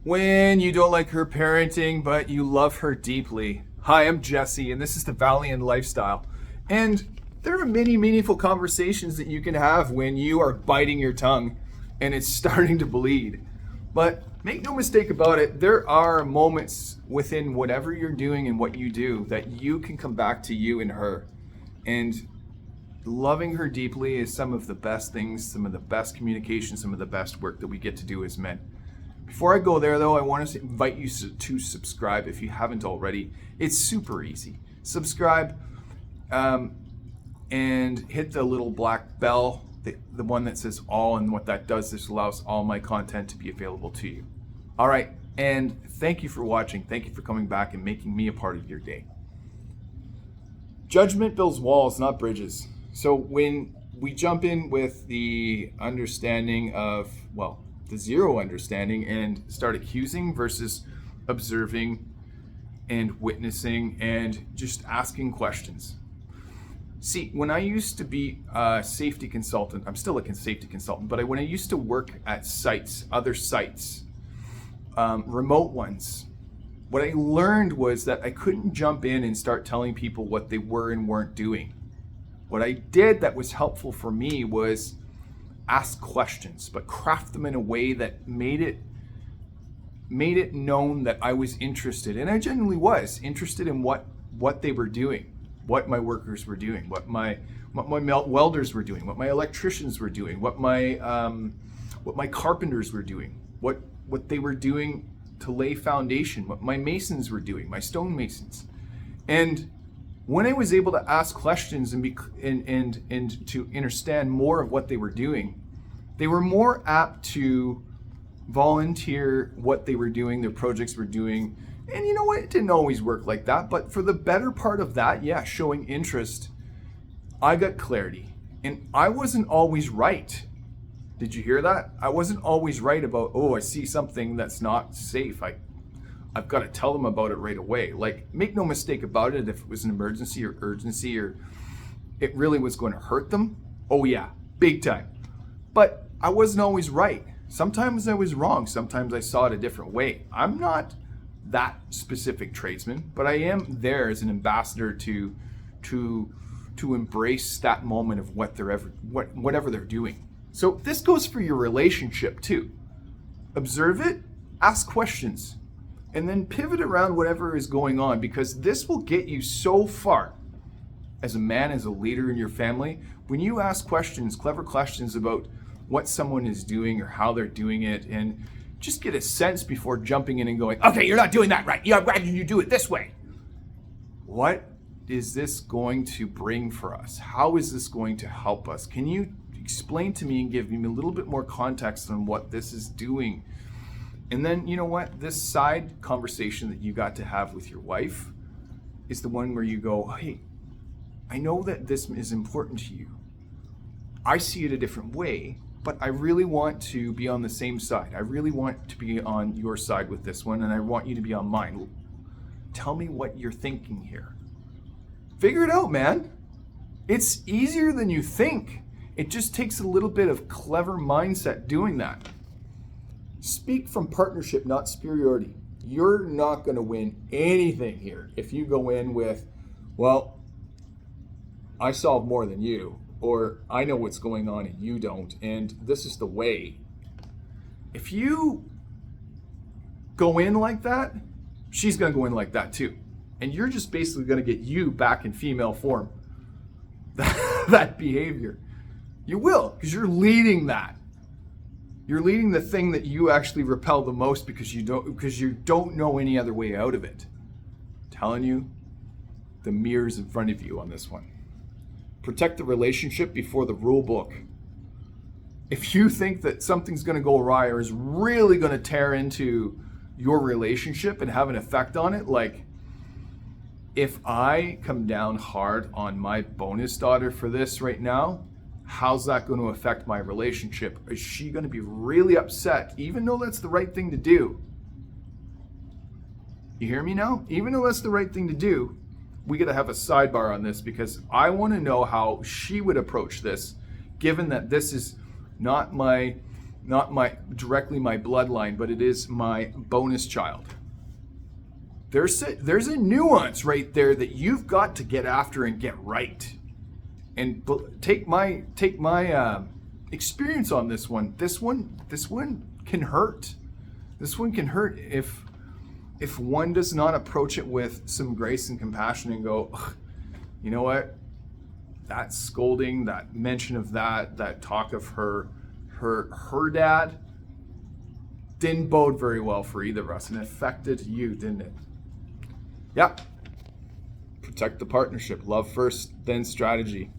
When you don't like her parenting, but you love her deeply. Hi, I'm Jesse, and this is the Valiant Lifestyle. And there are many meaningful conversations that you can have when you are biting your tongue and it's starting to bleed. But make no mistake about it, there are moments within whatever you're doing and what you do that you can come back to you and her. And loving her deeply is some of the best things, some of the best communication, some of the best work that we get to do as men. Before I go there, though, I want to invite you to subscribe if you haven't already. It's super easy. Subscribe and hit the little black bell, the one that says all, and what that does is allows all my content to be available to you. All right, and thank you for watching. Thank you for coming back and making me a part of your day. Judgment builds walls, not bridges. So when we jump in with the understanding of, well, the zero understanding and start accusing versus observing and witnessing and just asking questions. See, when I used to be a safety consultant, I'm still a safety consultant, but when I used to work at sites, other sites, remote ones, what I learned was that I couldn't jump in and start telling people what they were and weren't doing. What I did that was helpful for me was ask questions, but craft them in a way that made it known that I was interested, and I genuinely was interested in what they were doing, what my workers were doing, what my welders were doing, what my electricians were doing, what my carpenters were doing, what they were doing to lay foundation, what my masons were doing, my stonemasons. And when I was able to ask questions and to understand more of what they were doing, they were more apt to volunteer what they were doing, their projects were doing. And you know what? It didn't always work like that. But for the better part of that, yeah, showing interest, I got clarity. And I wasn't always right. Did you hear that? I wasn't always right about, oh, I see something that's not safe. I've got to tell them about it right away. Like, make no mistake about it, if it was an emergency or urgency or it really was going to hurt them, oh yeah, big time. But I wasn't always right. Sometimes I was wrong. Sometimes I saw it a different way. I'm not that specific tradesman, but I am there as an ambassador to embrace that moment of whatever they're doing. So this goes for your relationship too. Observe it, ask questions, and then pivot around whatever is going on, because this will get you so far as a man, as a leader in your family. When you ask questions, clever questions about what someone is doing or how they're doing it, and just get a sense before jumping in and going, okay, you're not doing that right. Yeah, why did you do it this way? What is this going to bring for us? How is this going to help us? Can you explain to me and give me a little bit more context on what this is doing? And then, you know what? This side conversation that you got to have with your wife is the one where you go, hey, I know that this is important to you. I see it a different way, but I really want to be on the same side. I really want to be on your side with this one, and I want you to be on mine. Tell me what you're thinking here. Figure it out, man. It's easier than you think. It just takes a little bit of clever mindset doing that. Speak from partnership, not superiority. You're not going to win anything here if you go in with, well, I solve more than you, or I know what's going on and you don't, and this is the way. If you go in like that, she's going to go in like that too. And you're just basically going to get you back in female form. That behavior. You will, because you're leading that. You're leading the thing that you actually repel the most because you don't know any other way out of it. I'm telling you, the mirror's in front of you on this one. Protect the relationship before the rule book. If you think that something's going to go awry or is really going to tear into your relationship and have an effect on it, like if I come down hard on my bonus daughter for this right now, how's that going to affect my relationship? Is she going to be really upset, even though that's the right thing to do? You hear me now? Even though that's the right thing to do, we got to have a sidebar on this, because I want to know how she would approach this, given that this is not my not directly my bloodline, but it is my bonus child. There's a nuance right there that you've got to get after and get right. And take my experience on this one. This one can hurt. This one can hurt if one does not approach it with some grace and compassion and go, you know what? That scolding, that mention of that talk of her dad didn't bode very well for either of us, and it affected you, didn't it? Yeah. Protect the partnership. Love first, then strategy.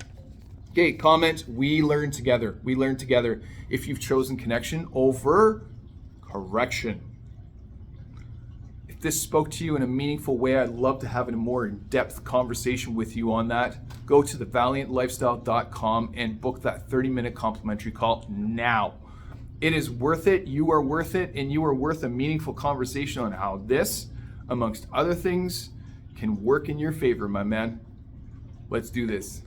Okay, comment, we learn together. We learn together if you've chosen connection over correction. If this spoke to you in a meaningful way, I'd love to have a more in-depth conversation with you on that. Go to thevaliantlifestyle.com and book that 30-minute complimentary call now. It is worth it. You are worth it, and you are worth a meaningful conversation on how this, amongst other things, can work in your favor, my man. Let's do this.